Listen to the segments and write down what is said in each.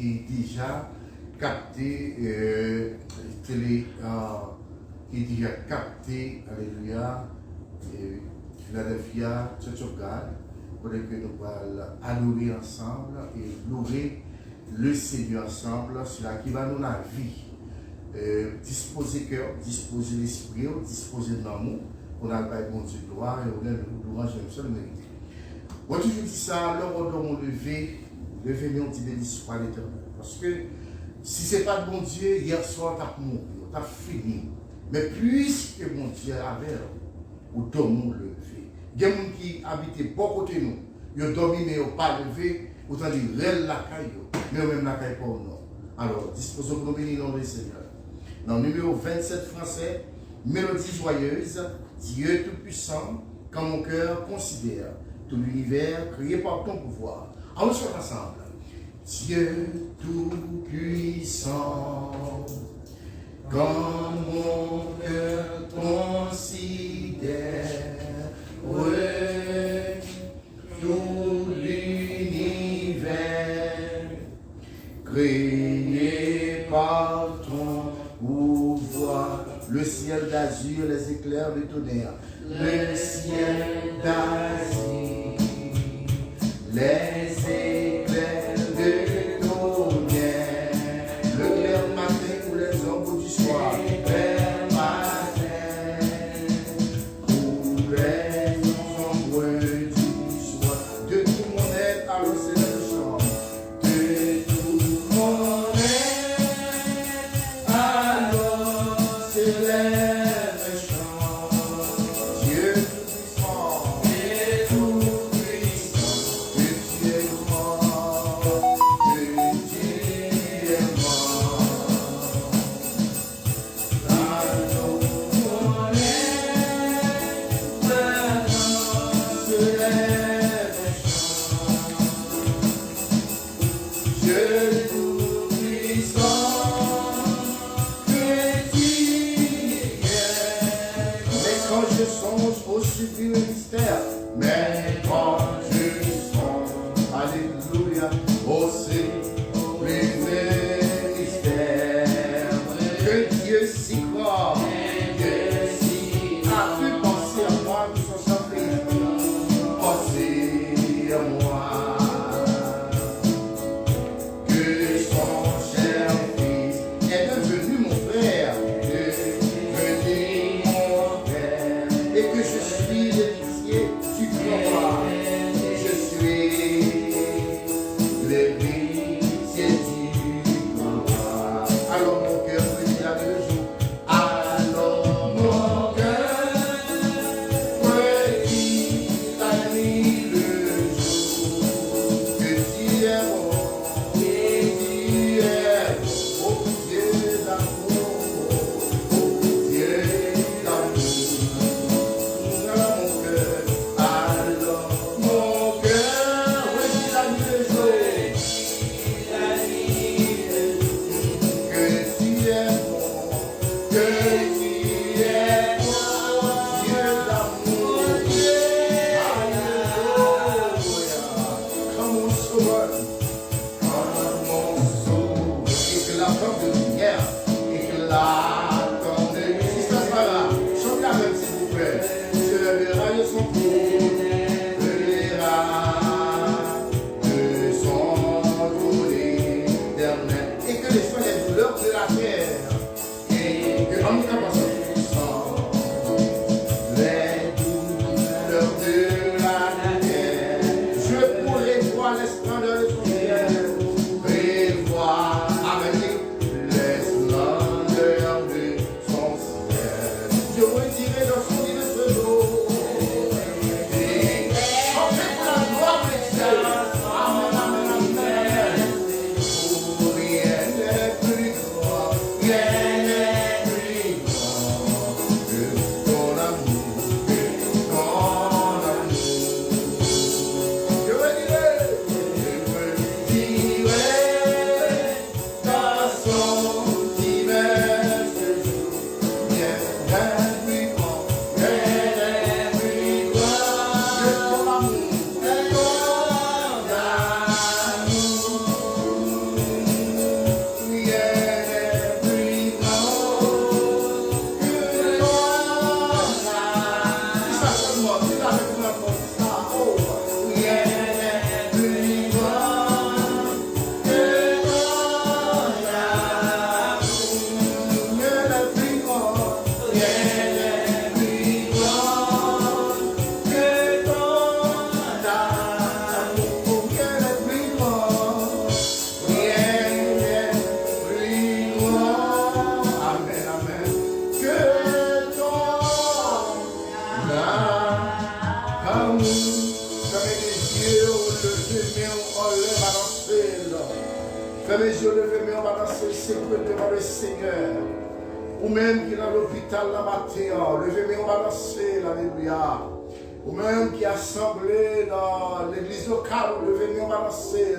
qui déjà capté, qui déjà capté, alléluia, Philadelphia, Church of God, pour que nous allons adorer ensemble et louer le Seigneur ensemble, cela qui va nous la vie. Disposer cœur, disposer l'esprit, disposer de l'amour, on a le bon Dieu de gloire et on a l'orange de seul mérité. Moi, toujours dis ça, alors on doit lever, nous dit béni soit l'éternel. Parce que si ce n'est pas de bon Dieu, hier soir, tu as mouru, tu as fini. Mais puisque mon Dieu avait, ou dormons lever. Il y a des gens qui habitent beaucoup de nous, ils ont dormi mais ils n'ont pas levé, autant dire, réel la caille, mais même la caille pour nous. Alors, disposons pour nous bénir dans le Seigneur. Dans le numéro 27 français, mélodie joyeuse, Dieu Tout-Puissant, quand mon cœur considère tout l'univers créé par ton pouvoir. Allons sur ensemble. Dieu Tout-Puissant, quand mon cœur considère, ouais, tout l'univers créé par ton pouvoir, le ciel d'azur, les éclairs de tonnerre, le ciel d'azur, les éclairs de tonnerre, le clair matin ou les ombres du soir, clair matin ou les ombres du soir, de tout mon être, alors c'est le chant, de tout mon être, alors c'est le chant, Dieu Tout-Puissant, que tu es mort, que tu es mort. Alors mon être, alors se lève et chante, Dieu Tout-Puissant, que tu es. Mais quand je songe au sublime mystère, mais quand je songe, alléluia, au sublime mystère, que Dieu s'y croit, Dieu s'y a pu penser à moi, que son sacrifice, penser à moi. Que son cher fils est devenu mon frère, devenu mon frère, et que je suis l'héritier du gloire. Je suis l'héritier du gloire. Alors mon cœur me dit la le jour. Alors mon cœur me dit la nuit le jour. Que tu es bon, que tu es beau, oh Dieu d'amour, oh Dieu d'amour. Alors mon cœur, me dit la nuit le jour. Que tu es bon, que tu es beau, Dieu d'amour. Alléluia. Comme mon sauveur, éclatant de lumière, éclatant de lumière. Si ça sera là, chantez avec s'il vous plaît. Se lèvera de son cou, se lèvera de son trône éternel. Et que les soins des douleurs de la terre, et que en nous passant les douleurs de la terre, je pourrai voir les splendeurs de son ciel, et voir avec les splendeurs de son ciel. Je retirerai dans son lit de ce jour, et chantez pour la gloire de Dieu. Amen, amen, amen. Pour rien n'est plus Fais mes yeux levés, mais on va danser le secret devant le Seigneur. Ou même qui est dans l'hôpital la matin, levez, mais on va danser, alléluia. Ou même qui est assemblé dans l'église locale, levez, mais on va danser.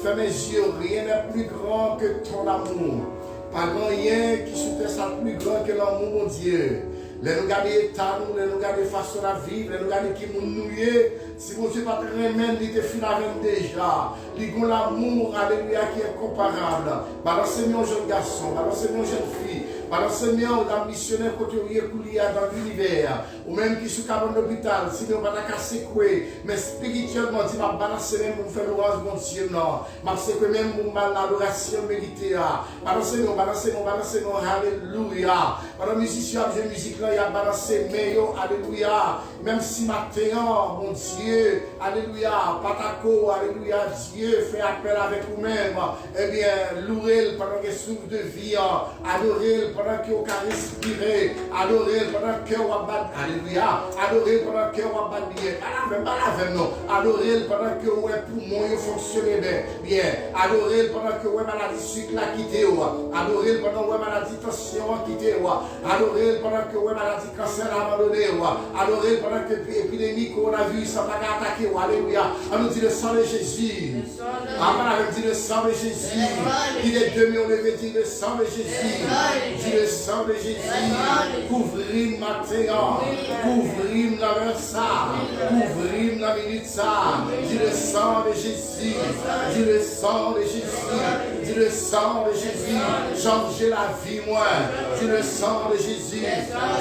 Fais mes yeux, rien n'est plus grand que ton amour. Pas rien qui soutient ça plus grand que l'amour, mon Dieu. Les nous garder état, les nous garder façon à vivre, les nous garder qui nous nouiller. Si mon Dieu pas te remettre, il te finit avec déjà. Il y a l'amour, alléluia, qui est comparable. Balancez mon jeune garçon, balancez mon jeune fille. Balancez mon dans missionnaire côté où il y a dans l'univers. Ou même qui sont dans l'hôpital, si nous ne pas casser quoi. Mais spirituellement, dit, ma balancer même pour faire l'orange, mon Dieu, non. Ma c'est que même pour l'adoration méritée. Balancez mon, alléluia. Pendant musicien, j'ai musique là, il y a balancé, mais alléluia. Même si matin, mon Dieu, alléluia, patako, alléluia, Dieu fait appel avec vous-même. Eh bien, louez-le pendant qu'il souffle de vie, adorez-le pendant qu'il a respiré, adorez-le pendant qu'il a alléluia, adorez-le pendant qu'il a battu, adorez-le pendant que vos poumons fonctionnent bien, adorez-le pendant que vos maladies sucre la quitté, adorez-le pendant que vos maladies tension quitté, adorez-le pendant que vos maladies cancer abandonné, adorez-le pendant que l'épidémie coronavirus ça va attaquer, alléluia. On nous dit le sang de Jésus. Amen, on dit le sang de Jésus. Il est demi, on veut dire le sang de Jésus. Dit le sang de Jésus. Couvrir matin, couvrir la versa, couvrir la minute ça. Dit le sang de Jésus. Dit le sang de Jésus. Dit le sang de Jésus. Changer la vie, moi. Dit le sang de Jésus.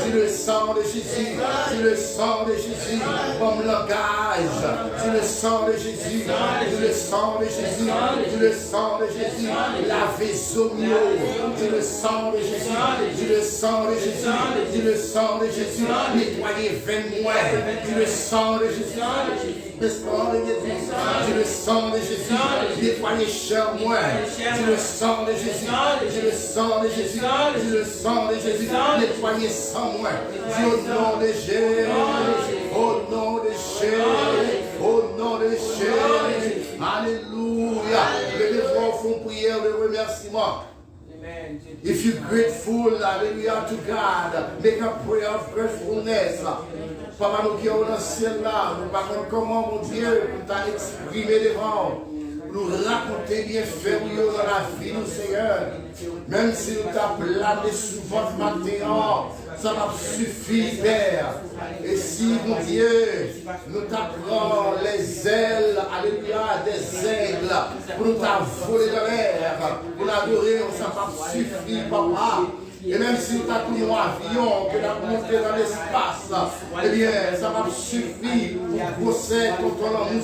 Dit le sang de Jésus. Dit le sang de Jésus. Comme langage. Dit le sang de Jésus. Dit le sang de Jésus. Dit le sang de Jésus. Lavez Zomio. Dit le sang de Jésus. Dit le sang de Jésus. Dit le sang de Jésus. Nettoyez 20 mois. Dit le sang de Jésus. Le sang de Jésus. Dit le sang de Jésus. Nettoyez cher moi. Dit le sang de Jésus. Dit le sang de Jésus. Dit le sang de Jésus. Nettoyez sans moi. Dit au nom de Jésus. Au nom de Jésus. Au nom de Jésus. Alléluia. Les devants font prière de remerciement. If you're grateful, hallelujah, to God, make a prayer of gratefulness. Papa, nous qui sommes dans le ciel là, nous parlons comment, mon Dieu, pour t'exprimer devant, nous raconter bien faire dans la vie, nous, Seigneur. Même si nous t'appelons souvent ce matin, ça va suffire, Père. Et si, mon Dieu, nous t'appelons les ailes, alléluia, des aigles, pour nous t'avoler dans l'air, pour l'adorer, ça va suffire, Papa. Et même si nous avons un avion que nous avons monté dans l'espace, eh bien, ça va suffire pour procès contre l'amour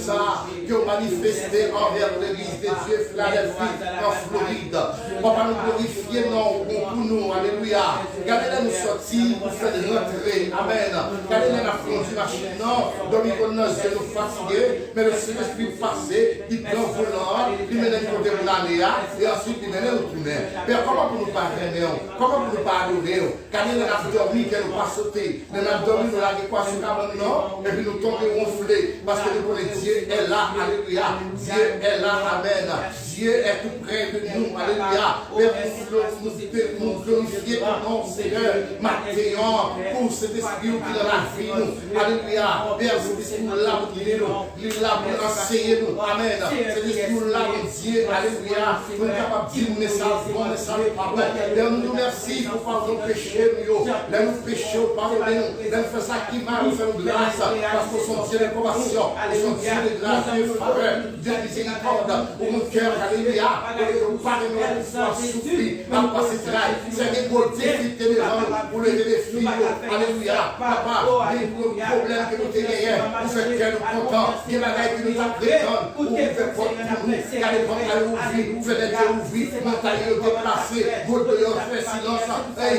qui ont manifesté envers l'église de Dieu, Philadelphie, en Floride. Papa, nous glorifions pour nous, alléluia. Gardez-les nous sortir pour faire rentrer, amen. Gardez-les la fondue machine, non, donc il faut nous fatiguer, mais le Saint-Esprit passé, il prend volant, il mène nous côté de l'année, et ensuite il mène nous tourner. Père, comment pour nous parler, comment nous pas adorer, car nous avons dormi, qu'elle nous pas sauté, nous avons dormi, nous avons quoi sur non, et puis nous tombons ronflés, parce que nous connaissons Dieu est là, alléluia, Dieu est là, amen, Dieu est tout près de nous, alléluia, Père, nous glorifier ton nom, Seigneur, maintenant, pour cet esprit qui est dans la vie, nous, alléluia, Père, cet esprit-là, il est là pour enseigner nous, amen, cet esprit-là, Dieu, alléluia, nous sommes capables de dire, message bon, message pas bon, Père, nous nous remercions pour pardon péché, nous péchons, pardonnez-nous, nous faisons ça qui mal, nous faisons grâce, parce que son Dieu de compassion, son Dieu de grâce, Dieu de faveur, Dieu de miséricorde, pour mon cœur, alléluia, et pardonnez-nous pour pouvoir souffrir, dans le passé travail, c'est des gros défis pour lever les filles, alléluia, papa, des problèmes que nous gagnons, pour faire que nous contents, des bagailles que nous appréhendons, pour faire pour nous, car les portails ouverts, fenêtres ouvertes, montagnes déplacées, votre fait silence. Et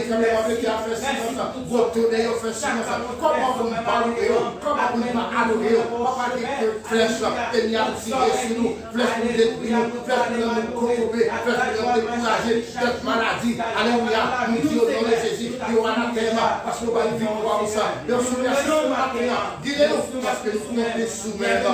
quand on fait silence, vous tournez, vous faites silence. Comment vous me parlez, comment vous me adorez, papa qui flèche, et n'y a tiré sur nous, flèche pour détruire, flèche pour nous corrober, flèche pour nous découragé, cette maladie. Alléluia. Nous disons au nom de Jésus, il y aura anathème, parce qu'on va vivre comme ça. Merci, merci, dis-le-nous, parce que nous pouvons te soumettre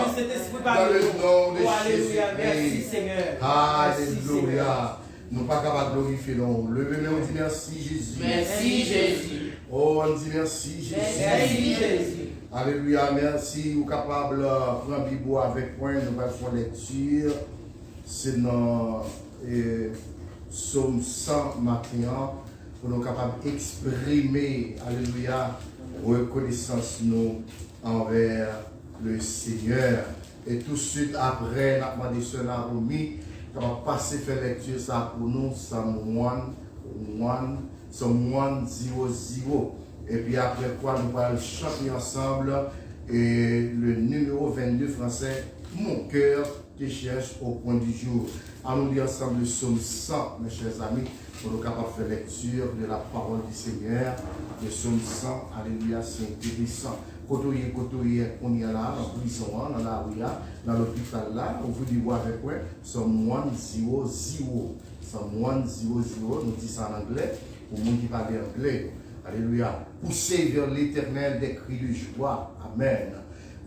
dans le nom de Jésus. Merci Seigneur. Alléluia. Nous ne sommes pas capables de glorifier, non. Levez-nous, on dit merci Jésus. Merci Jésus. Oh, on dit merci Jésus. Merci Jésus. Alléluia, merci. Vous êtes capable de prendre la Bible avec moi, nous allons faire lecture. C'est dans Psaume 100 maintenant, pour nous capables d'exprimer, alléluia, reconnaissance nous envers le Seigneur. Et tout de suite après, nous avons demandé cela remis. On va passer faire lecture ça pour nous, Psalm 100. Et puis après quoi, nous allons chanter ensemble et le numéro 22 français, Mon cœur te cherche au point du jour. Allons lire ensemble le psaume 100, mes chers amis, pour nous capables de faire lecture de la parole du Seigneur. Le psaume 100, alléluia, c'est intéressant. Côtoyer, on y est là, dans la prison, dans la rue, dans l'hôpital là, on vous dit avec quoi? Psalm 100. Psalm 100, nous dit ça en anglais, pour les gens qui parlent anglais. Alléluia. Poussez vers l'Éternel des cris de joie. Amen.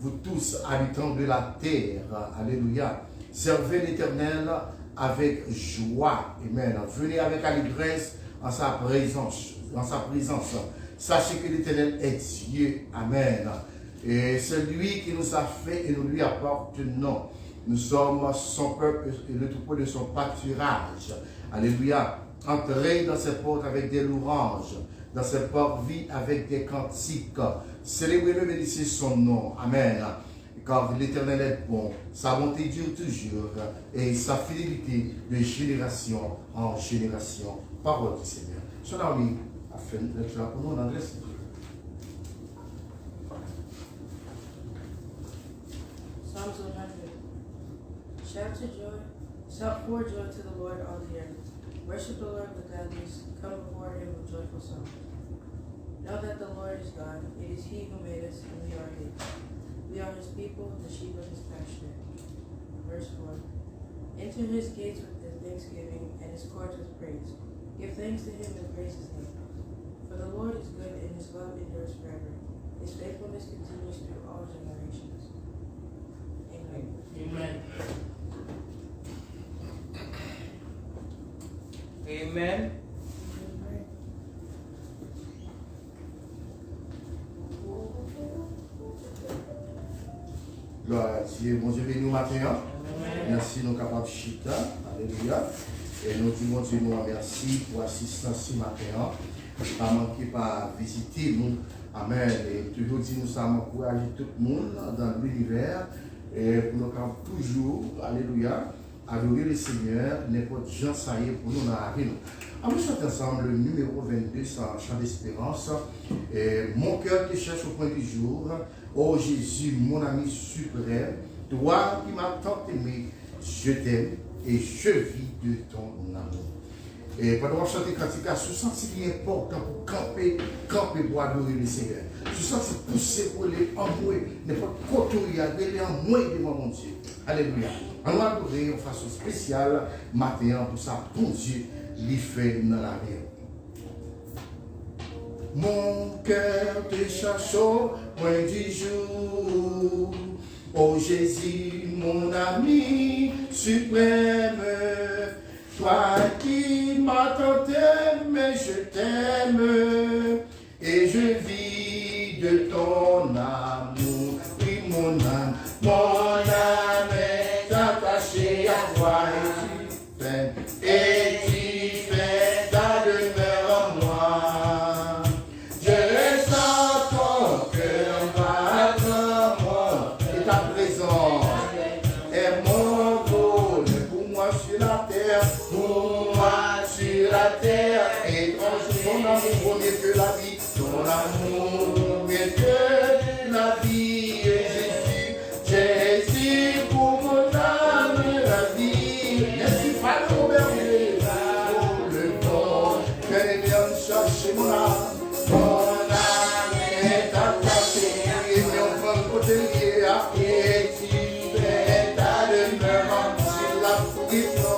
Vous tous, habitants de la terre, alléluia. Servez l'Éternel avec joie. Amen. Venez avec allégresse en sa présence. Sachez que l'Éternel est Dieu. Amen. Et c'est lui qui nous a fait et nous lui appartenons. Nous sommes son peuple et le troupeau de son pâturage. Alléluia. Entrez dans ses portes avec des louanges, dans ses portes-vies avec des cantiques. Célébrez-le, bénissez son nom. Amen. Car l'Éternel est bon, sa bonté dure toujours et sa fidélité de génération en génération. Parole du Seigneur. Son ami a fait une lecture pour nous en anglais. Psalms 100. Shout for joy to the Lord, all the earth. Worship the Lord with gladness. Come before him with joyful songs. Know that the Lord is God. It is he who made us, and we are his. We are his people, the sheep of his pasture. Verse 4. Enter his gates with thanksgiving, and his courts with praise. Give thanks to him and praise his name. For the Lord is good, and his love endures forever. His faithfulness continues through all generations. Amen. Amen. Amen. Gloire à Dieu. Mon Dieu, bénis-nous matin. Merci, nous capables de chita. Alléluia. Et nous disons, Dieu, nous merci pour l'assistance ce matin. Pas manquer pas visiter nous. Amen. Et toujours dit, nous sommes encourager tout le monde dans l'univers. Et pour nous toujours, alléluia, adorer le Seigneur, n'importe gens ça y est pour nous dans la vie. On chante ensemble le numéro 22, sans chant d'espérance. Mon cœur te cherche au point du jour. Oh Jésus, mon ami suprême, toi qui m'as tant aimé, je t'aime et je vis de ton amour. Et pendant que chanter cantique, je sens que c'est important pour camper pour adorer le Seigneur. Je sens que c'est poussé pour les envoyer, n'importe quoi, les envoyer devant mon Dieu. Alléluia. On va adorer de façon spéciale matin pour ça, bon Dieu, l'y fait dans la vie. Mon cœur te cherche au point du jour. Oh Jésus, mon ami suprême, toi qui m'as tant aimé, je t'aime et je vis de ton amour. Oui, mon âme est attachée à toi et tu fais ta demeure en moi. Je sens ton cœur battre en moi et ta présence est mon bonheur pour moi sur la terre, étrange ton amour vaut mieux que la vie, ton amour mieux que la vie. Et Jésus pour mon âme la vie. Merci pas le berger pour le temps. Venez bien chercher mon âme. Mon âme est attachée et mon frère côté lié à et tu fais ta demeure sur la prison.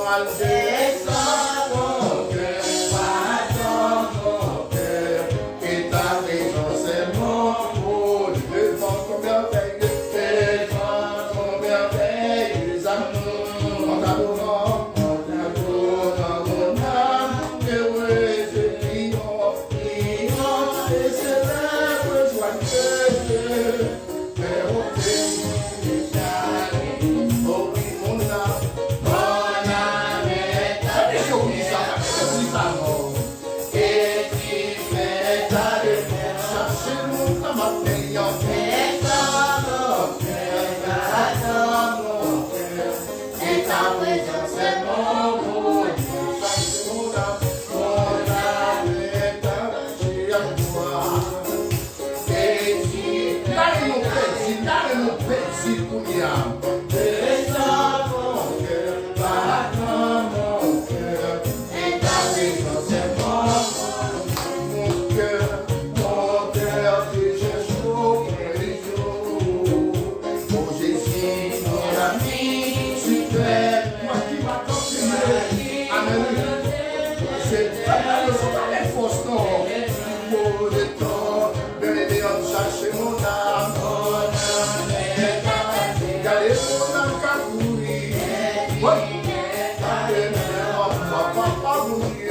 Hey!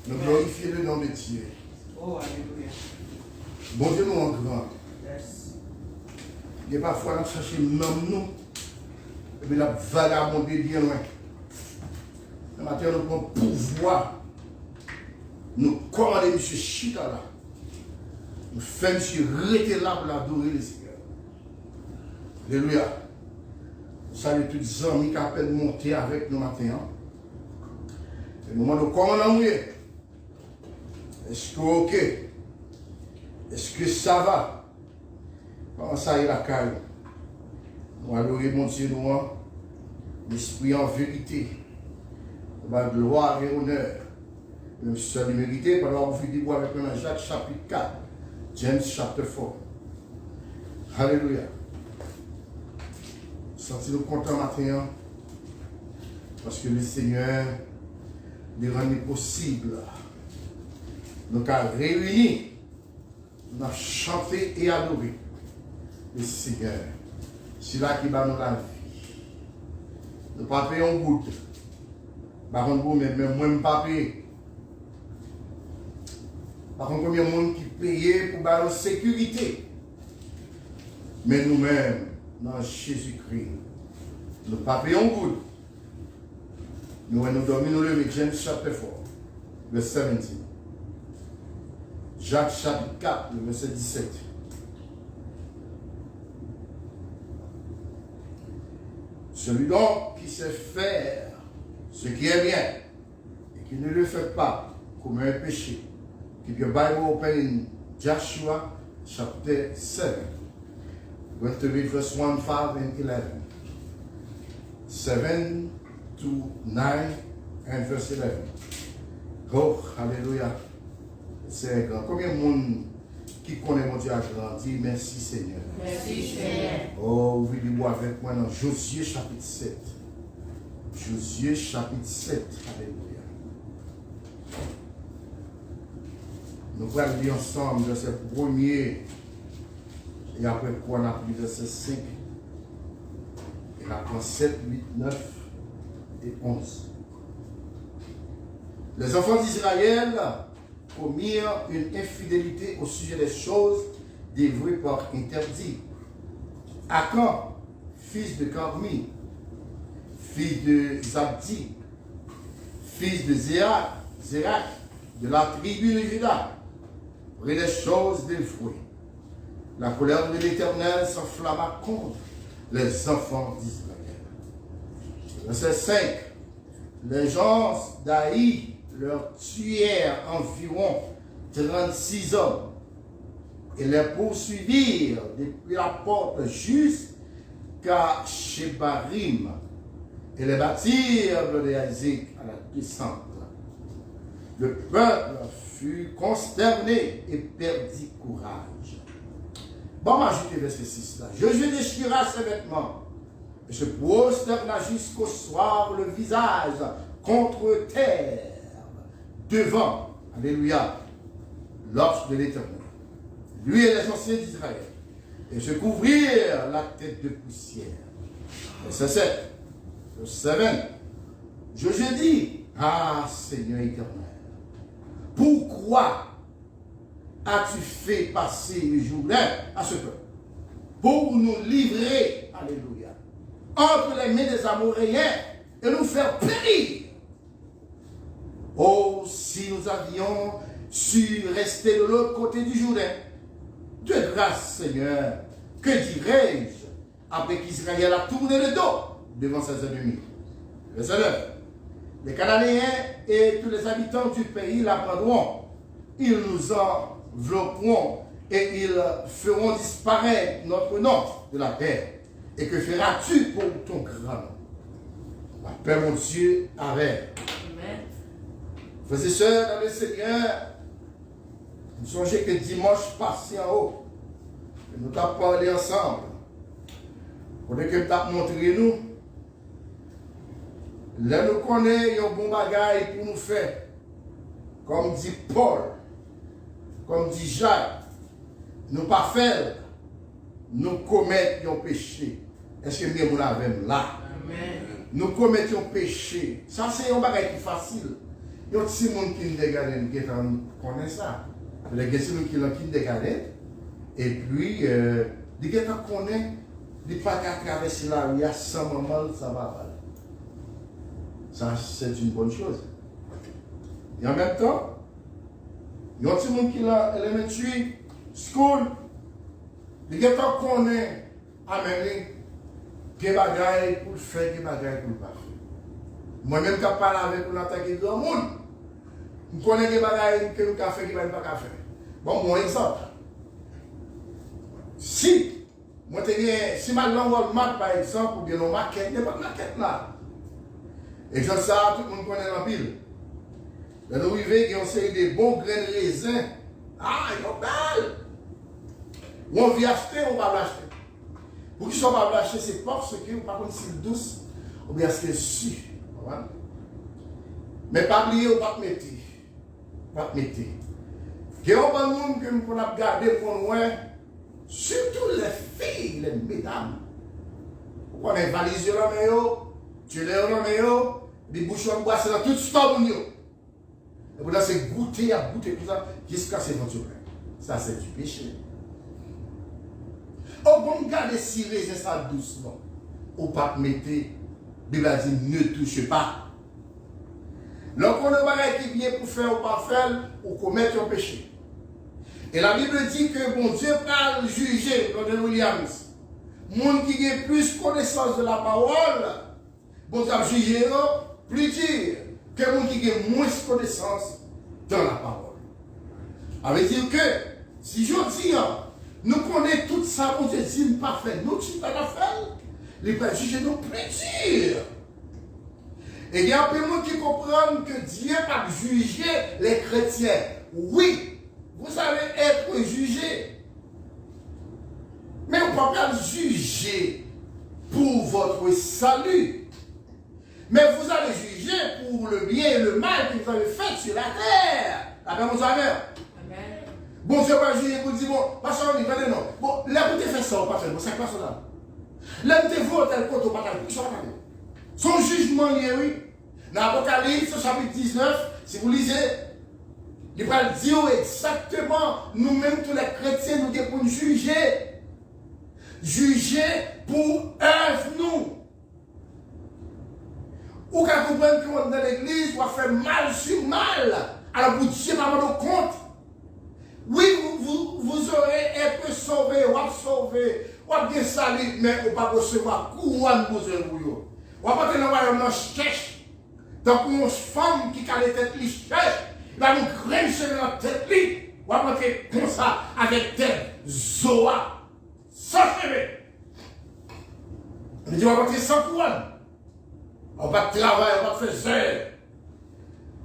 Nous glorifions le nom de Dieu. Oh, alléluia. Bon Dieu, nous en grand. Yes. Il y a parfois nous cherchons même nous. Et puis la vagabondé bien loin. Le matin, nous prenons pouvoir. Nous commandons M. Chita là. Nous faisons M. rester là pour l'adorer le Seigneur. Alléluia. Salut tous les amis qui appellent monter avec nous matin. Et nous demandons comment on est. Est-ce que ok? Est-ce que ça va? Comment ça est la caille? Nous allons mon Dieu, nous, l'esprit en vérité. La gloire et honneur. Même si ça mérité, pendant que vous finissez avec nous dans Jacques chapitre 4, James chapitre 4. Alléluia. Sentez-nous contents matin, parce que le Seigneur nous rend possible. Nous avons réuni, nous avons chanté et adoré le Seigneur. C'est là qui va nous la vie. Nous ne pas payer un bout. Par contre, vous, même moi, je ne pas payer. Par contre, combien de monde qui paye pour la sécurité. Mais nous-mêmes, dans Jésus-Christ, nous ne pas payer un bout. Nous dormons, nous levons, James chapitre 4, verset 17. Jacques chapitre 4, le verset 17. Celui donc qui sait faire ce qui est bien et qui ne le fait pas comme un péché. Keep your Bible open in Joshua chapter 7. We're going to read verse 1, 5, and 11. 7 to 9 and verse 11. Oh, hallelujah. C'est grand. Combien de monde qui connaît mon Dieu a grandi? Merci Seigneur. Merci Seigneur. Oh, vous dites avec moi dans Josué chapitre 7. Josué chapitre 7. Alléluia. Nous allons lire ensemble verset 1er et après quoi on a pris verset 5 et après 7, 8, 9 et 11. Les enfants d'Israël commirent une infidélité au sujet des choses dévouées par interdit. Akan, fils de Carmi, fils de Zabdi, fils de Zérak, de la tribu de Juda, prit des choses dévouées. La colère de l'Éternel s'enflamma contre les enfants d'Israël. Verset 5. Les gens d'Aï leur tuèrent environ 36 hommes et les poursuivirent depuis la porte jusqu'à Shebarim et les bâtirent de Isaac à la descente. Le peuple fut consterné et perdit courage. Bon, m'ajouter verset 6 là. Josué déchira ses vêtements et se prosterna jusqu'au soir le visage contre terre devant, alléluia, l'orge de l'Éternel. Lui et les anciens d'Israël, et se couvrirent la tête de poussière. Verset 7. Verset 7. Josué dit, ah Seigneur éternel, pourquoi as-tu fait passer le Jourdain à ce peuple pour nous livrer, alléluia, entre les mains des Amoréens et nous faire périr? Oh, si nous avions su rester de l'autre côté du Jourdain. De grâce, Seigneur, que dirais-je après qu'Israël a tourné le dos devant ses ennemis. Verset 9. Les Cananéens et tous les habitants du pays l'apprendront. Ils nous envelopperont et ils feront disparaître notre nom de la terre. Et que feras-tu pour ton grand nom? La paix, mon Dieu, avec. Amen. Frères et sœurs, dans le Seigneur, nous songez que dimanche passé en haut, que nous avons parlé ensemble. Pour que nous avons montré nous, là nous connaissons un bon bagage pour nous faire. Comme dit Paul, comme dit Jacques, nous pas faire, nous commettons un péché. Est-ce que nous l'avons là? Amen. Nous commettons un péché. Ça, c'est un bagage qui est facile. Il y a aussi des gens qui connaissent ça. Il y a des gens qui connaissent. Et puis, les gens qui connaissent, ils ne peuvent pas traverser la rue sans maman, ça va pas. Ça, c'est une bonne chose. Et en même temps, il y a des gens qui ont elementary school. Les gens qui connaissent Amérique. Des bagailles pour le faire, des bagailles pour le pas faire. Moi-même, quand je parle avec vous, attaquer tout le monde, je connais des bagailles que nous avons fait, qui ne peuvent pas faire. Bon, mon exemple. Si je m'envole mat, par exemple, ou bien nos maquettes, il n'y a pas de maquette là. Et comme ça, tout le monde connaît la pile. Là, nous arrivons, il y a une série de bons grains de raisin. Ah, ils sont belles. Ou on vient acheter, on va l'acheter. Pour qu'ils ne soient pas lâchés, c'est parce que, par contre, c'est douce, ou bien c'est su. Mais pas oublier, ou pas mettre. Pas mettre. Il y a un bon monde que nous pouvons garder pour nous, surtout les filles, les mesdames. Vous connaissez les valises dans les mains, tu les dans les mains, les bouchons de bois, c'est dans tout stop. Et pour ça, c'est goûter à goûter, tout ça, jusqu'à ce que c'est votre pain. Ça, c'est du péché. Au bon garder si c'est ça doucement. Ou pas mettre, Bible a dit ne touchez pas. Lorsqu'on a un bagage qui vient pour faire ou pas faire, ou commettre un péché. Et la Bible dit que bon Dieu parle juger, Lord Williams. Monde qui a plus connaissance de la parole, bon Dieu a jugé plus dur que monde qui a moins connaissance dans la parole. Ça veut dire que si je dis, nous connaissons tout ça, mon Dieu dit, pas fait. Nous, tu ne pas faire. Les pas juger nous plus dur. Et il y a un peu de gens qui comprennent que Dieu va juger les chrétiens. Oui, vous allez être jugés. Mais on ne peut pas juger pour votre salut. Mais vous allez juger pour le bien et le mal que vous avez fait sur la terre. Amen, mon Amen. Bon, Dieu va juger pour dire, bon, pas ça, on y va, non. Bon, là, vous avez fait ça, on pas fait, bon, c'est pas ça. Là, vous avez voté le côté, on pas fait, son jugement, oui. Dans l'Apocalypse, chapitre 19, si vous lisez, il va dire exactement, nous-mêmes, tous les chrétiens, nous devons juger. Juger pour œuvre, nous. Ou qu'à comprendre que dans l'église, on va faire mal sur mal. Alors, vous Dieu va rendre compte. Oui, vous aurez un peu sauvé, ou bien salut, mais vous ne pas recevoir couronne pour vous. Ou pas que nous cherche. Donc, une femme qui a les têtes li cherche, il va nous grincer dans la tête li. Ou pas que comme ça, avec tête zoa, sans cheveux. Il dit, on va pas sans couronne. On va travailler, on va faire ça.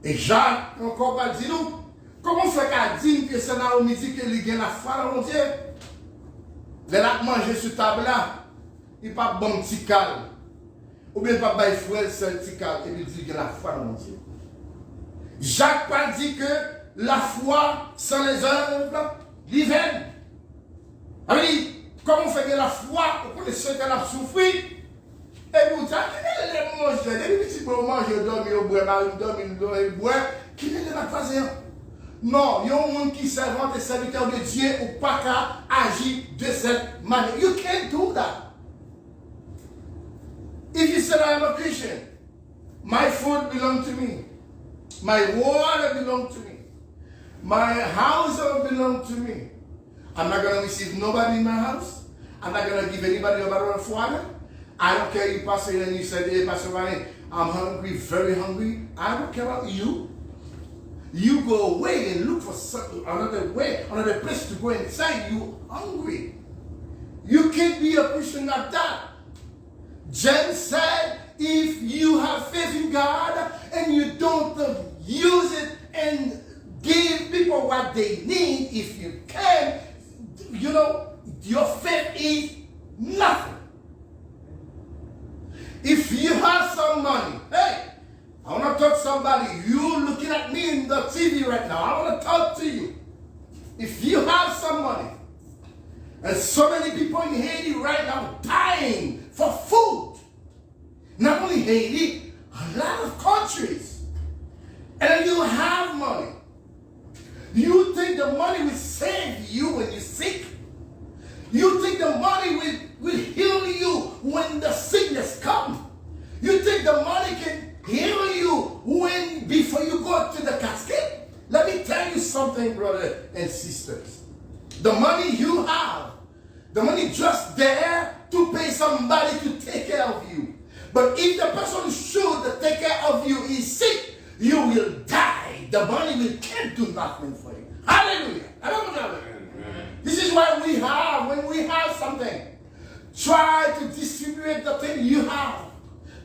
Et Jacques, encore pas dit nous, comment fait qu'à dire que c'est Naomi dit qu'il y a la foi dans mon Dieu? Les a mangé sur table là, il pas bon petit calme. Ou bien pas bail frère seul petit calme et il dit qu'il y a la foi dans mon Dieu. Jacques pas dit que la foi sans les œuvres, l'hiver. Oui, comment fait que la foi, on connaît ceux qui ont souffert. Et vous dites, les manger, les petits bons manger, dormir au bois, dormir au bois, qui n'est pas passé. Non, il y a un monde qui servante et serviteur de Dieu ou pas qu'à agir de cette manière. You can't do that. If you say I'm a Christian, my food belongs to me. My water belongs to me. My house belongs to me. I'm not going to receive nobody in my house. I'm not going to give anybody a bottle of water. I don't care you pass it and you said, hey, Pastor Ryan, I'm hungry, very hungry. I don't care about you. You go away and look for another way, another place to go inside. You hungry. You can't be a Christian like that. James said, if you have faith in God and you don't use it and give people what they need, if you can, your faith is nothing. If you have some money, hey, I want to talk to somebody. You looking at me in the TV right now. I want to talk to you. If you have some money, and so many people in Haiti right now dying for food. Not only Haiti, a lot of countries. And you have money. You think the money will save you when you're sick? You think the money will heal you when the sickness comes? You think the money can heal you before you go to the casket? Let me tell you something, brother and sisters. The money you have, the money just there to pay somebody to take care of you. But if the person should take care of you is sick, you will die. The money can't do nothing for you. Hallelujah. Hallelujah. This is why when we have something, try to distribute the thing you have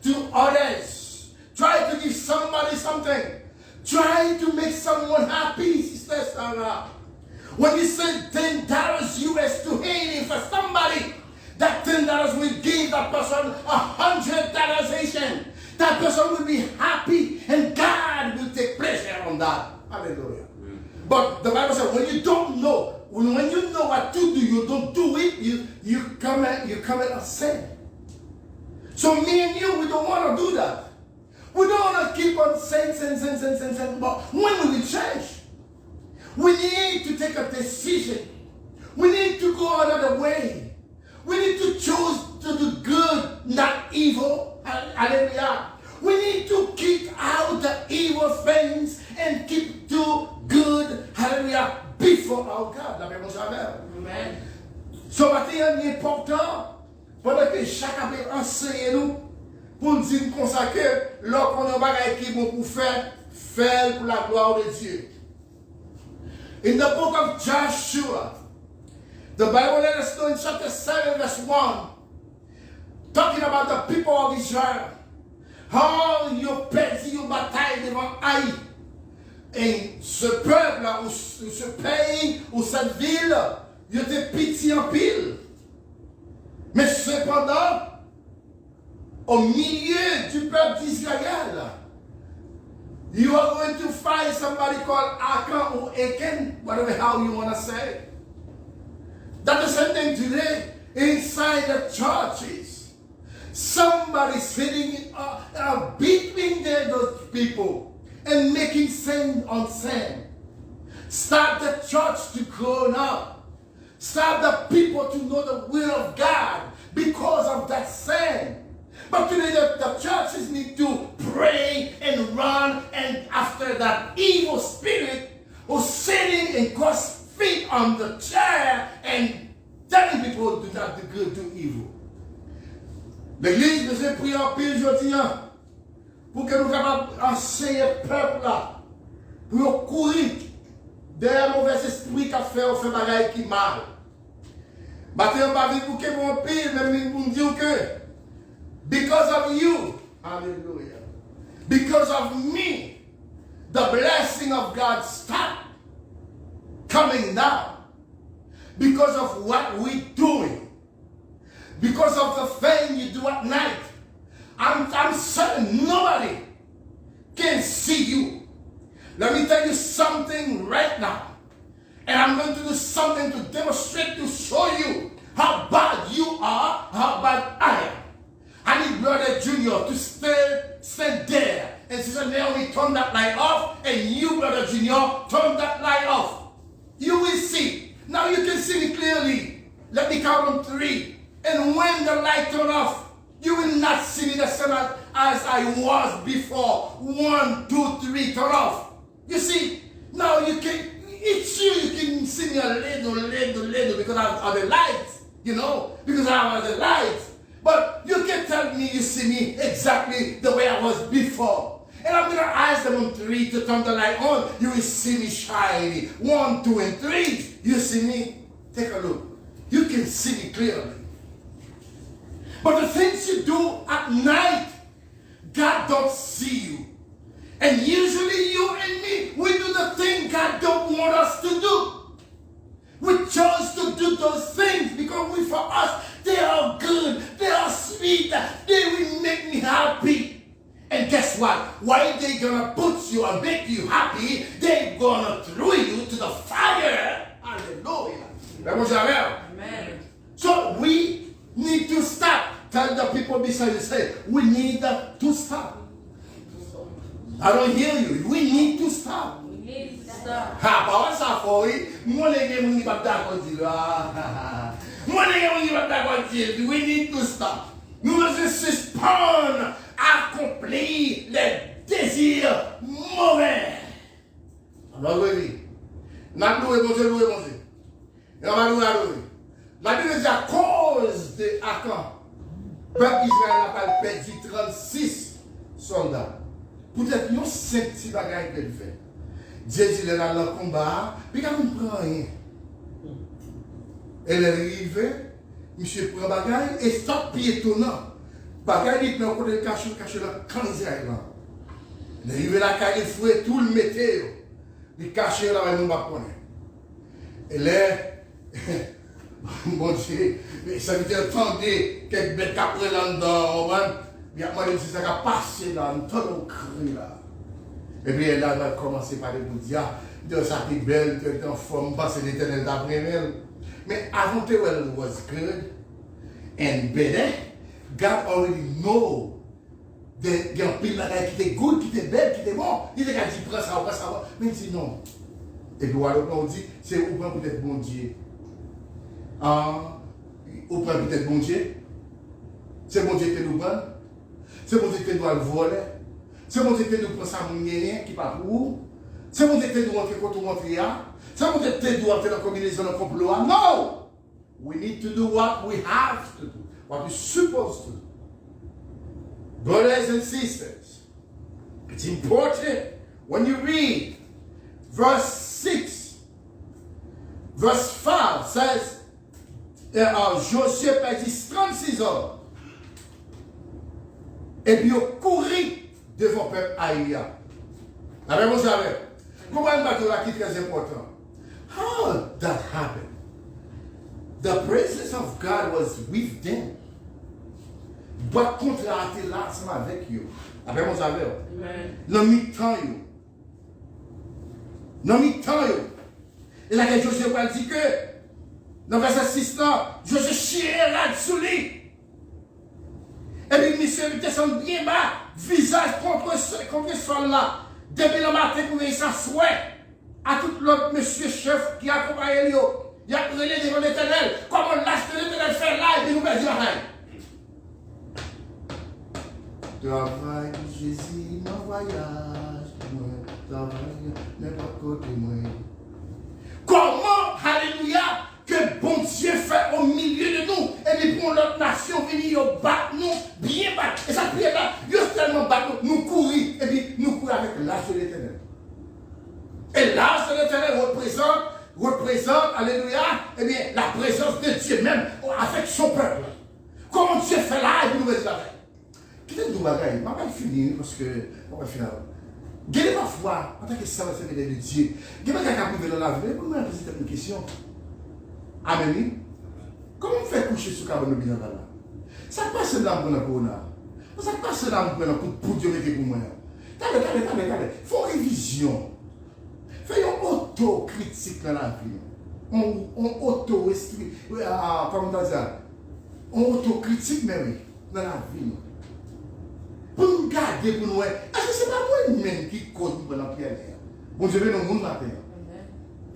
to others. Try to give somebody something. Try to make someone happy, Sister Sarah. When you send $10 US to Haiti for somebody, that $10 will give that person $100 Haitian. That person will be happy and God will take pleasure on that. Hallelujah. But the Bible says when you don't know, when you know what to do, you don't do it, you commit a sin. So me and you, we don't want to do that. We don't want to keep on saying, but when will we change? We need to take a decision. We need to go another way. We need to choose to do good, not evil. Hallelujah. We need to kick out the evil things and keep do good. Hallelujah. Before our God. Amen. So, maintenant, il est important, pendant que chacun peut enseigner nous, pour nous dire comme ça que lorsqu'on a un bagage qui est bon pour faire pour la gloire de Dieu. In the book of Joshua, the Bible let us know in chapter 7, verse 1, talking about the people of Israel, how ils ont perdu une bataille devant Haï. Et ce peuple-là, ou ce pays, ou cette ville, ils étaient petits en pile. Mais cependant, au milieu du peuple d'Israël, you are going to find somebody called Achan or Achan, whatever how you want to say it. That's the same thing today inside the churches. Somebody sitting between those people and making sin on sin. Start the church to grow up. Start the people to know the will of God because of that sin. But today the churches need to pray and run and after that evil spirit who's sitting and cross feet on the chair and telling people do not do good, do evil. L'Église besoin de prier en pile aujourd'hui pour que nous capables d'enseigner le peuple là, pour courir derrière mauvais esprit qui a fait bagaille qui mal. Maintenant, on va dire pour que mon pile, même pour dire que because of you, hallelujah, because of me, the blessing of God stopped coming down. Because of what we're doing. Because of the thing you do at night. I'm certain nobody can see you. Let me tell you something right now. And I'm going to do something to demonstrate, to show you how bad you are, how bad I am. I need Brother Junior to stand there and Sister Naomi turn that light off, and you, Brother Junior, turn that light off. You will see. Now you can see me clearly. Let me count on 3. And when the light turn off, you will not see me the same as I was before. 1, 2, 3, turn off. You see, now you can, it's you can see me a little because I have the lights, because I have the lights. But you can tell me you see me exactly the way I was before. And I'm going to ask them on 3 to turn the light on. You will see me shiny. 1, 2, and 3. You see me? Take a look. You can see me clearly. But the things you do at night, God don't see you. And usually you and me, we do the thing God don't want us to do. We chose to do those things because for us, they are good, they are sweet, they will make me happy. And guess what? Why they gonna put you and make you happy? They gonna throw you to the fire. Hallelujah. Amen. So we need to stop. Tell the people beside you, say, we need to stop. I don't hear you. We need to stop. We need to stop. Bawa sa foi, we need to stop. Nous devons suspendre, accomplir les désirs mauvais. Alors oui, n'a loué bon Dieu, loué bon Dieu. La Bible dit à cause de Akan, peuple Israël a perdu 36 soldats. Peut-être nous 5 petits bagages qu'elle fait. Dieu dit, il est dans le combat, puis quand on ne prend rien. Elle est arrivée, monsieur prend bagaille, et stop piétonnant. Bagaille, il prend le caché là, quand Israël là. Il est arrivé là, il fouet tout le météo. Il caché là, il ne va pas connaître. Elle est, bon Dieu, ça veut dire, attendez, quelques bêtes après là-dedans, il y a moi, ça va passer là, tout le cri là. Et puis là, elle a commencé par les dire, de sa petite belle, de en forme, parce que l'éternel d'après elle. Mais avant que well was good and better, God already know qu'il y a un pile là qui était good, qui était belle, qui était bon. Il était dit, prends ça. Mais il dit non. Et puis alors, on dit, c'est ou prend peut-être bon Dieu. Ou prend peut-être bon Dieu. C'est bon Dieu qui nous prend. C'est bon Dieu qui doit le voler. C'est bon Dieu qui nous prend ça qui n'est pas pour vous. C'est bon Dieu qui nous rentrer quand on rentre là. C'est bon Dieu qui nous rentrer dans la combinaison de complot. No! We need to do what we have to do. What we're supposed to do. Brothers and sisters, it's important when you read verse 6, verse 5 says, Josué perdit 36 hommes. Et puis, il courit devant le peuple Aïa. La même chose avec. Comment un bateau là qui est très important? How that happened? The presence of God was with them. But contre a été là ensemble avec eux. La même chose avec. Non, mi-temps, non, mi-temps, et là, Josué va dire que, dans le verset 6, Josué chiait là-dessous lui. Et puis, monsieur, il descend bien bas, visage contre ce sol-là. Depuis le matin, pour venir s'asseoir à tout l'autre monsieur chef qui accompagne lui. Il a brûlé devant l'éternel. Comment lâche que l'éternel fait là et puis nous perdons la reine. Travail, Jésus, mon voyage, travail, n'importe côté, moi. Comment, alléluia, que bon Dieu fait au milieu de nous, et puis pour notre nation venir battre nous, bien battre. Et ça prière là, il y tellement battre nous courir, et puis nous courir avec l'âge de l'éternel. Et l'âge de l'éternel représente, alléluia, eh bien, la présence de Dieu même avec son peuple. Comment Dieu fait là, et puis nous va dire la veille. Qu'est-ce que nous va gagner? Je ne vais pas finir, parce que, on va finir. Gagnez parfois, en tant que ça va se de Dieu, gagnez pas qu'à priver dans la vie, pour me poser une question. Amen. Comment on fait coucher sur le bilan là? Ça passe là pour la corona. Ça passe là pour la pour Dieu mettre pour moi. Regardez. Faut révision. Fais une autocritique dans la vie. On auto-esprit. Comment on dit ça? On autocritique, mais oui, dans la vie. Pour nous garder, pour nous. Est-ce que c'est pas moi-même qui cause pour la pierre? Bon Dieu, nous monde matin.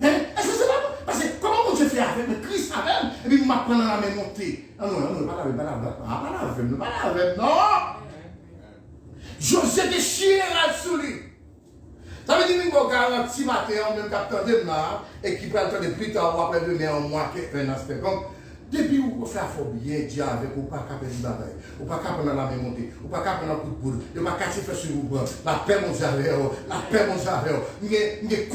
Est-ce que c'est pas moi? Parce que comment on se fait avec le Christ avec, et puis m'apprend dans la même montée. Non, pas la même, non. José déchire là-dessous lui. Ça veut dire qu'on a un petit matin, même capteur de là, et qui prend le temps de plus tard, ou après demain, un mois, un aspect. Comme Depuis où on fait bien dire avec ou pas capable de bagaille, ou pas capable de la même montée, ou pas capable de coup de poudre, ou pas capable de faire sur vous, la paix mon Dieu, la paix mon Dieu. Mais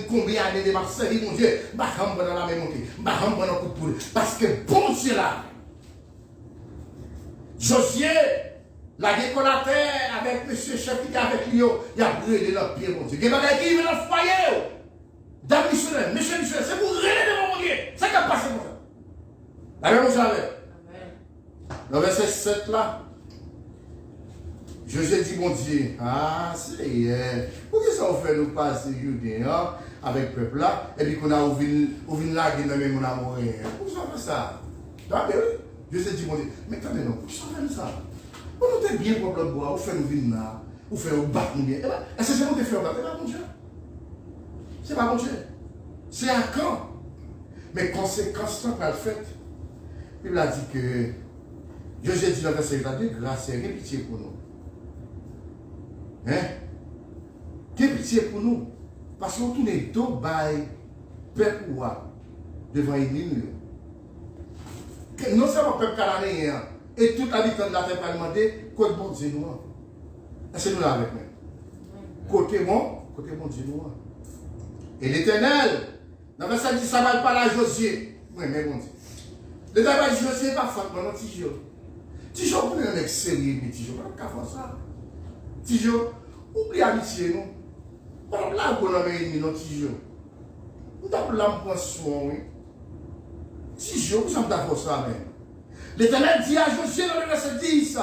combien d'années de Marseille, mon Dieu, bah on dans la même montée, bah on dans coup de poudre, parce que bon Dieu là. Josué, la décollateur avec monsieur chef qui est avec lui, il a brûlé leur pied, mon Dieu. Il y a des gens qui vivent dans le foyer. Dame missionnaire, monsieur missionnaire, c'est pour rêver devant mon Dieu. C'est ce qui a passé pour ça. La même chose avec. Dans le verset 7 là, Josué dit, mon Dieu, ah, c'est pour que ça on fait nous passer Judéen avec le peuple là, et puis qu'on a ouvert la gueule dans le même amour. Pourquoi ça fait ça? Tu vois, oui. Josué dit, mon Dieu, mais attendez, non, pourquoi ça fait ça? On nous fait bien pour le bois, on fait nous venir là, on fait nous battre nous bien. Est-ce que c'est nous qui faisons battre? C'est pas mon Dieu. C'est pas mon Dieu. C'est un camp. Mais conséquence, ça le fait. Il a dit que Josué dit dans le verset 22, grâce et pitié pour nous. Hein? Quelle pitié pour nous? Parce qu'on tourne dos by peuple devant l'ennemi. Non seulement le peuple cananéen et tout habitant de la terre pas demandé, côté bon Dieu nous. Est-ce que nous l'avons avec nous? Côté bon Dieu nous. Et l'Éternel, dans le verset 10, ça va pas à Josué. Oui, mais bon Dieu. Le travail de Josué n'est pas fait pendant Tijo. Tijo, vous êtes un mec sérieux, mais Tijo, vous n'avez pas fait ça. Tijo, oublie l'amitié, non? Par exemple, là, vous avez ennemi, non, Tijo. Vous avez là, pour soin, oui. Tijo, vous avez fait ça, même. L'Éternel dit à Josué dans le verset 10,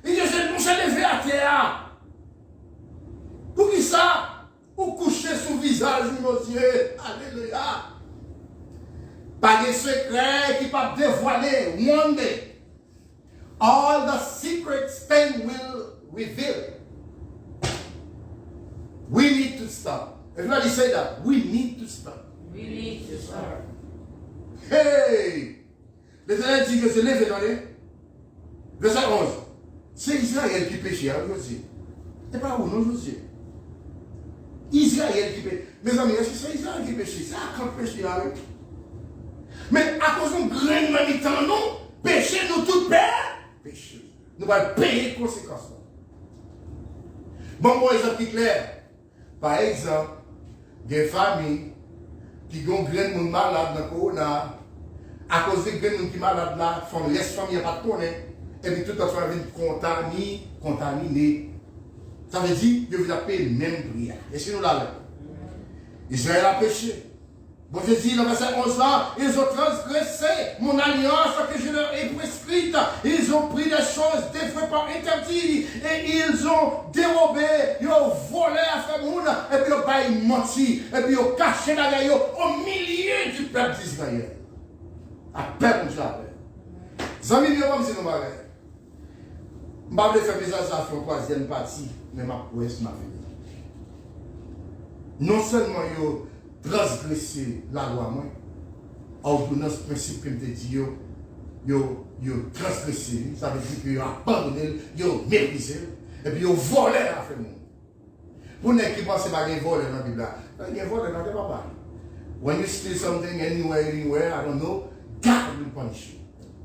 il dit, je me suis levé à terre. Pour qui ça? Pour coucher sous le visage, mon Dieu. Alléluia. Pas de secret qui peut dévoiler. One day, all the secrets things will reveal. We need to stop. Everybody say that. We need to stop. We need to start. Hey! L'Éternel dit que c'est levé dans les. Verset 11. C'est Israël qui péchait, Josué. C'est pas vous, non, Josué. Israël qui péchait. Mes amis, est-ce que c'est Israël qui péchait? C'est à quand péché avec? Mais à cause d'un grain manitant, nous, péché, nous tout péché. Nous allons payer les conséquences. Bon exemple qui est clair. Par exemple, des familles qui ont un grain de malade dans le corona, à cause des grains qui sont malades là, font le reste de la famille pas de connaître, et puis tout le temps vient contaminé. Ça veut dire que vous avez le même prière. Est-ce que nous l'avons? Israël a péché. Bon, je dis dans le verset 11 là, ils ont transgressé mon alliance que je leur ai prescrite. Ils ont pris des choses des fois pas interdites et ils ont dérobé, ils ont volé à ce monde et puis ils ont menti et puis ils ont caché la gueule au milieu du peuple d'Israël. À peine jamais. Zami, bien comme si nous m'avons. Je ne vais pas faire des affaires en troisième partie, mais ma prouesse m'a fait. Non seulement ils ont transgressé la loi, moi, ordonnance principe que je te dis, ils ont transgressé, ça veut dire qu'ils ont abandonné, ils ont méprisé, et puis ils ont volé à faire monde. Pour les qui pensent pas qu'ils ont volé dans la Bible, ils ont volé dans la Bible. When you steal something anywhere, I don't know, God will punish you.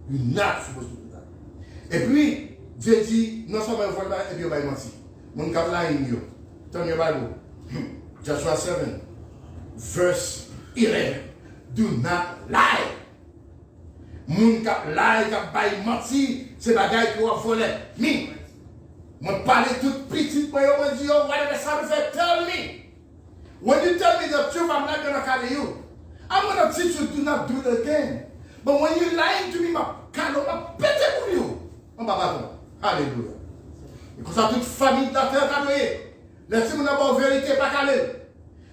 You're not supposed to do that. Et puis, Dieu dit, non seulement ils volent, et puis ils ont menti. Mon cap là, il y a. Turn your Bible. Joshua 7. Verse 11. Do not lie. Moun kap lie, kap bay menti, c'est bagay qui va voler. Me. Moi parle tout petit, moi je dis, whatever something say, tell me. When you tell me the truth, I'm not going to carry you. I'm going to teach you to not do it again. But when you lying to me, ma cadeau, ma pété pour you. On va pas. Alléluia. Et comme ça, toute famille de la terre cadeauée. Laissez-moi d'abord vérité, pas calé.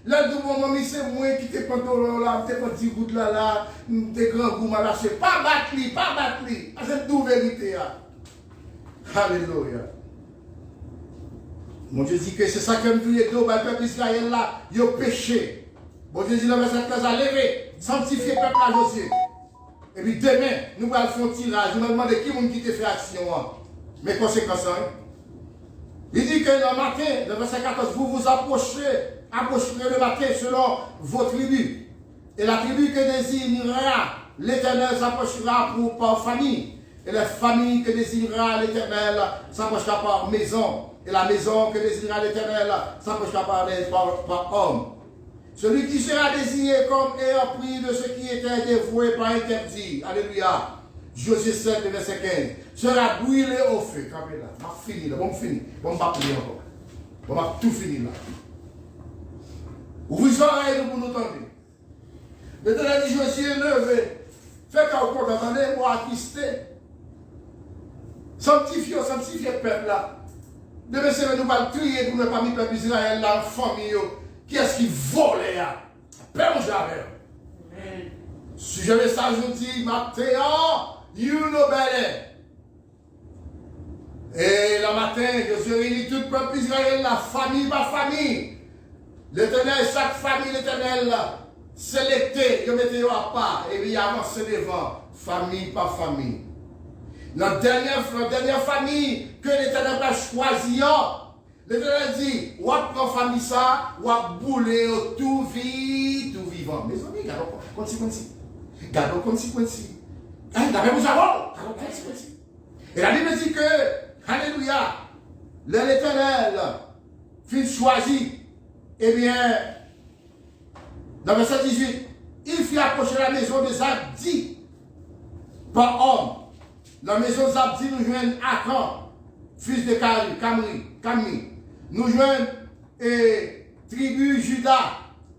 Là, tout mon mamie, c'est moi qui t'ai pantalon là, t'es pas 10 gouttes là, t'es grand goût m'a lâché. Pas battre lui, pas battre lui. C'est tout vérité. Alléluia. Mon Dieu dit que c'est ça que nous disons, le peuple d'Israël là, il a péché. Mon Dieu dit dans le verset 13 à lever, sanctifier le peuple à Josué. Et puis demain, nous allons faire un tirage. Nous allons demander qui t'a fait action. Mais conséquences, il dit que le matin, le verset 14, vous vous approcherez le matin selon vos tribus. Et la tribu que désignera l'Éternel s'approchera par famille. Et la famille que désirera l'Éternel s'approchera par maison. Et la maison que désirera l'Éternel s'approchera par homme. Celui qui sera désigné comme ayant pris de ce qui était dévoué par interdit. Alléluia. Josué 7, verset 15. Sera brûlé au feu. Campez là. On va finir là. On finit. On va prier encore. On va tout finir là. Ouvrez les oreilles pour nous entendre. L'Éternel dit Josué, levez. Faites qu'au compte, attendez, moi attristé. Sanctifiez le peuple là. Demain, c'est nous allons trier pour ne pas mettre le peuple d'Israël là en famille. Qui est-ce qui vole là? Père jamais. Si je message vous dis, Mathéo, you know better. Et le matin, je suis réuni tout le peuple d'Israël là, famille par famille. L'Éternel, chaque famille, l'Éternel, sélecté, je mettais à part, et puis avancé devant, famille par famille. La dernière famille que l'Éternel a choisi, l'Éternel dit, ou prend famille ça, ou bouler tout vivant. Mes amis, gardons conséquence. Gardons conséquence. D'après vous savoir, gardons conséquence. Et la Bible dit que, alléluia, l'Éternel fut choisi. Eh bien, dans le verset 18, il fit approcher la maison de Zabdi par homme. La maison de Zabdi nous joignent Akan, fils de Camri. Nous joignent tribu Judas.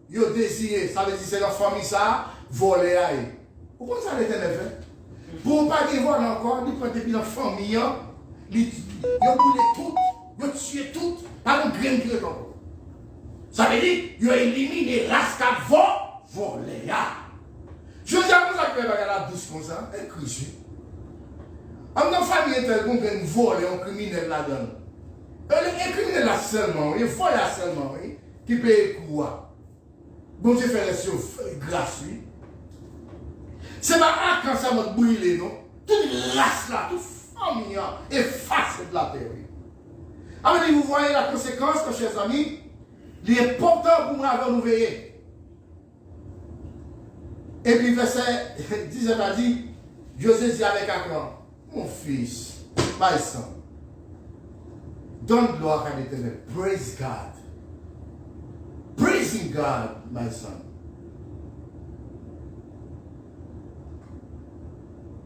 Ils ont désiré, ça veut dire que c'est leur famille ça, voler à eux. Pourquoi ça l'Éternel fait? Pour ne pas qu'ils volent encore, ils prennent depuis leur famille, ils ont brûlé tout, ils ont tué tout, par un grain de encore. Ça veut dire qu'ils ont éliminé l'asca voler. Je dis à vous que la douce comme ça, un Christ. En notre famille, il y a un vol et un criminel là-dedans. Un criminel là seulement, il vole là seulement, qui paye quoi? Bon Dieu fait les choses gratuites. C'est pas quand ça m'a brûlé, non? Toute race là, toute famille effacée de la terre. Alors, vous voyez la conséquence, chers amis, il est important pour moi de nous veiller. Et puis, verset 17 a dit, José dit avec Akan, mon fils, my son, donne gloire à l'Éternel. Praise God. Praising God, my son.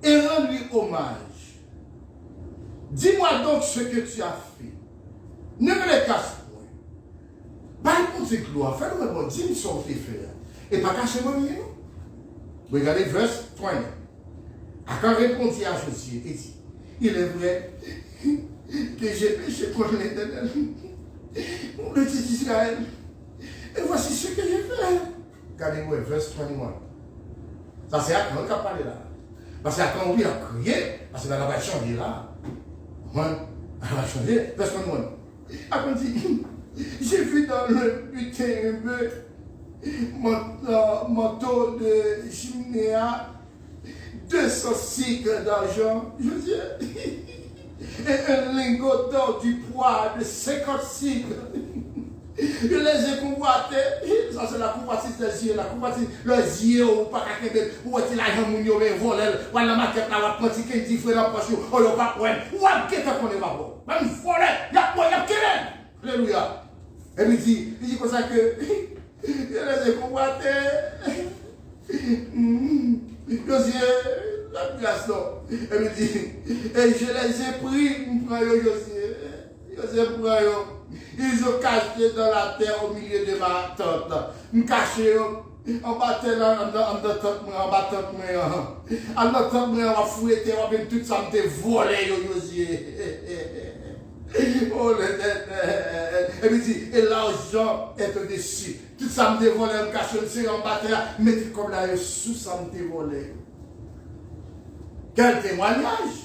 Et rends-lui hommage. Dis-moi donc ce que tu as fait. Ne me le cache point. Baille-moi tes gloires. Fais-le bon. Dis-moi ce que tu fait. Et pas cacher-moi rien. Regardez verset 20. Akan répondit à Josué et dit, il est vrai que j'ai péché contre l'Éternel, le Dieu d'Israël. Et voici ce que j'ai fait. Regardez-moi, verset 21. Ça c'est Akan qui a parlé là. Parce qu'Akan, oui, a crié, parce qu'il va changer là. Elle va changer. Verset 21. Akan dit, j'ai vu dans le butin un bœuf, manteau de Gimnéa, 200 cycles d'argent, je dis, et un lingot d'or du poids de 50 cycles. Je les ai convoités. Ça, c'est la convoitise des yeux. La convoitise, les yeux, ou pas qu'à Québec, ou est-il l'argent mounio, mais volé, ou la maquette, là, ou à prendre qui différent poche, ou le pas point, ou à qu'est-ce qu'on est pas bon. Même volé, il y a quoi, il y a quel. Alléluia. Et il dit comme ça que, je les ai convoités. Josué, la grâce, non. Et il dit, et je les ai pris, pour Josué. Josué, pour ils ont caché dans la terre au milieu de ma tente. Ils caché en battant en tente, en battant en tente, on va fouiller, on va tout ça, me volé, Josué. Oh, et puis dit, et l'argent est au-dessus. Tout ça me volé, on caché, on battait, mais comme là, sous ça me volé. Quel témoignage!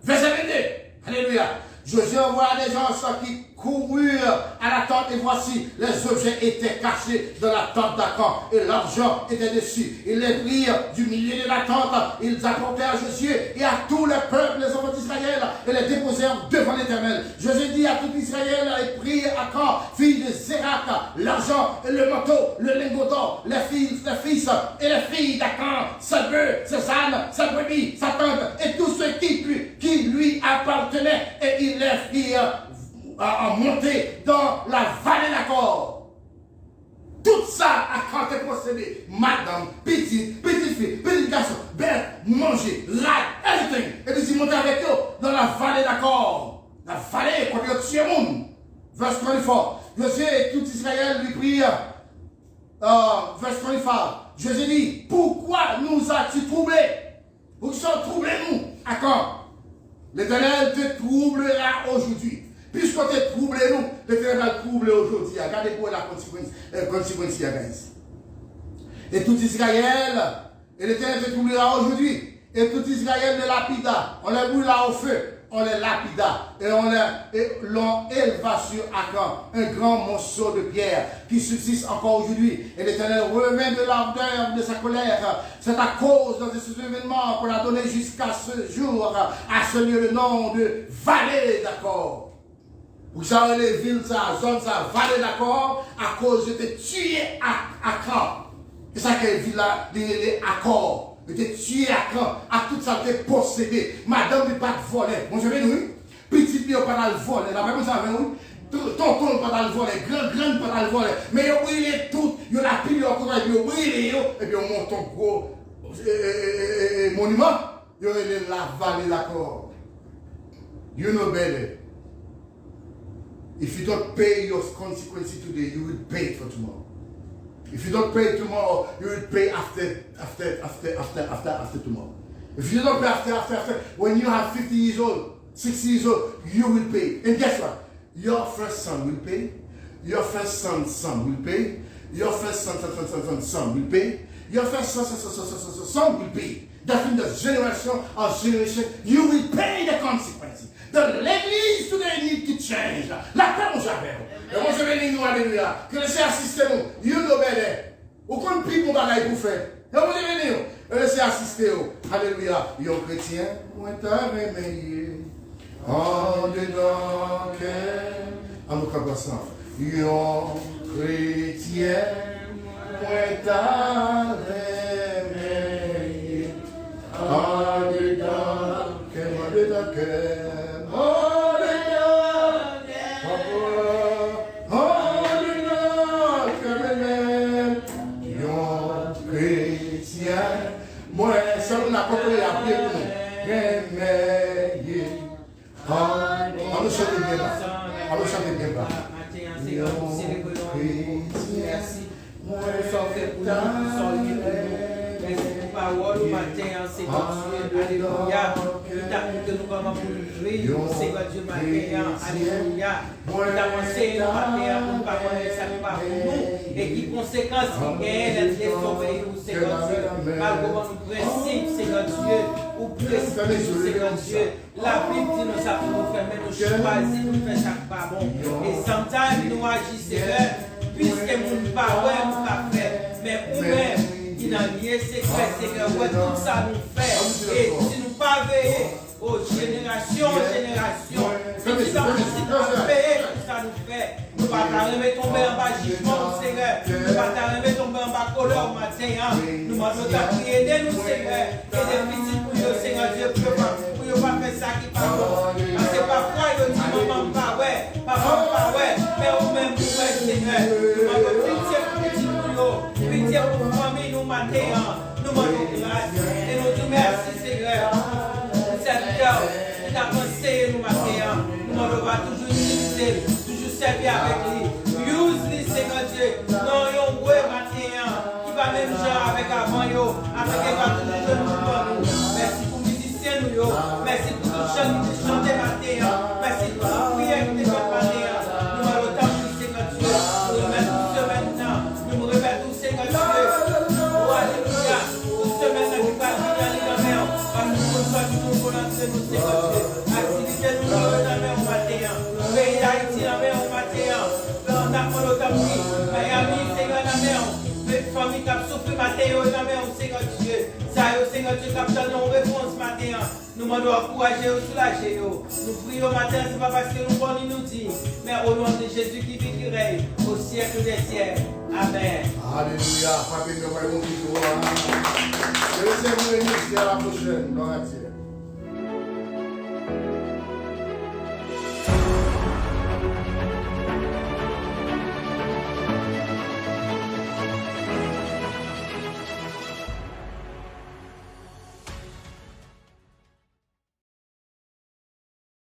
Verset 22. Alléluia. Josué envoya des gens qui coururent à la tente et voici, les objets étaient cachés dans la tente d'Akan et l'argent était dessus. Ils les prirent du milieu de la tente, ils apportèrent à Josué et à tout le peuple, les enfants d'Israël, et les déposèrent devant l'Éternel. Josué dit à tout Israël, et prit Akan, fille de Zérak, l'argent et le manteau, le lingot d'or, les fils et les filles d'Akan, ses bœufs, ses ânes, ses brebis, sa tente et tout ce qui lui appartenait, et ils les firent monter dans la vallée d'Akor. Tout ça a quand t'es possédé, madame, petite fille, petit garçon, bête, manger, ride, everything. Et puis ils montent avec eux dans la vallée d'Akor. La vallée, quand ils tuent le monde. Verse 24. Josué et tout Israël lui prirent. Verse 25. Josué dit, pourquoi nous as-tu troublés? Pour qu'ils soient troublés nous. À quand? L'Éternel te troublera aujourd'hui. Puisqu'on te troublé nous, l'Éternel va troubler aujourd'hui. Regardez pour la conséquence, guys. Et tout Israël, et l'Éternel te troublera aujourd'hui. Et tout Israël le lapida. On les brûla au feu. On les lapida. Et l'on éleva sur Akan un grand morceau de pierre qui subsiste encore aujourd'hui. Et l'Éternel revint de l'ardeur de sa colère. C'est à cause de ces événements qu'on a donné jusqu'à ce jour à ce lieu le nom de vallée d'Akor. Vous savez les villes, ça, zone, ça, vallée d'Akor, à cause de te tuer à Akan. C'est ça que ville là, les accords. De te tuer à Akan, à tout ça, de te posséder. Madame ne pas te voler. Bon, je vais nous, petit pied pas le voler. La même ça, nous. Tonton pas le voler, grand pas le voler. Mais vous brûlez tout, vous la pile, vous brûlez, et puis on monte un gros monument, vous avez la vallée d'Akor. You know better. If you don't pay your consequences today, you will pay it for tomorrow. If you don't pay tomorrow, you will pay after tomorrow. If you don't pay after, when you have 50 years old, 60 years old, you will pay. And guess what? Your first son will pay. Your first son will pay. Your first son will pay. Your first son will pay. That in the generation of generation, you will pay the consequences. L'église today need to change. La paix, mon j'appelle. Et moi, je vais dire nous, alléluia. Que laissez assister nous. You know better. Ou qu'on pique mon bagaille pour faire. Et moi, je vais dire nous. Laissez assister nous. Alléluia. Yo chrétien, moi t'as réveillé. En dedans que. En nous capassant. Yo chrétien, moi t'as réveillé. En dedans que. Moi, ça nous a compris à prier pour nous. Réveillez. On nous chante bien bas. On nous chante bien bas. Merci. Moi, ça fait pour nous. Merci pour parole au matin, Seigneur Dieu. Alléluia. Nous t'appelons nous comment pour nous jouer. Seigneur Dieu, matin. Alléluia. Nous t'avons enseigné nous matin pour nous pas connaître ça pas pour nous. Et qui conséquences qui est les sauver nous, Seigneur Dieu. Malgré nos principes, Seigneur Dieu. Ou précis, Seigneur Dieu. La Bible dit nous ça pour nous faire, mais nous choisissons pour faire chaque pas bon. Et sometimes nous agissons, Seigneur, puisque nous ne pas ouais, nous pas faire. Mais nous-mêmes, qui n'a rien secret, Seigneur, ouais, tout ça nous fait. Et si nous pas veiller aux générations, si nous pas veiller, tout ça nous fait. Nous ne pas tomber en bas jugement, Seigneur. Nous ne pas tomber en bas colère au matin. Nous demandons ta prière, aidez-nous, Seigneur. Et des petits pour nous, Seigneur Dieu, pour ne pas faire ça qui pas bon. Parce que parfois, il dit, maman, pas ouais, papa, pas ouais, mais au même pour ouais, Seigneur. Nous demandons pitié pour petit pour nous, pitié pour famille, nous matin. Nous demandons grâce. Et nous disons merci, Seigneur. Cette cœur qui t'a conseillé nous matin. Nous demandons toujours utiliser. Servir avec lui. Use lui, Seigneur Dieu. Non, yon ouais matin. Qui va même genre avec avant yo. Avec qu'il va toujours nous. Merci pour les musiciens nous. Merci pour tout chant qui te chanter matin. Merci pour la prière qui te chante matin. Nous allons t'appeler, Seigneur Dieu. Nous remettons tout ce maintenant. Nous remettons tout, Seigneur Dieu. Oh, alléluia. Tout ce maintenant qui va venir dans les mains. ce matin, Seigneur Dieu. Ça, Seigneur Dieu, capteur nos réponses ce matin. Nous demandons encourager ou soulager. Nous prions matin, ce n'est pas parce que nous voulons nous dire, mais au nom de Jésus qui vit, qui règne au siècle des siècles. Amen. Alléluia. Frappez-nous par mon petit doigt. Je vais vous bénir à la prochaine. Gloire à Dieu.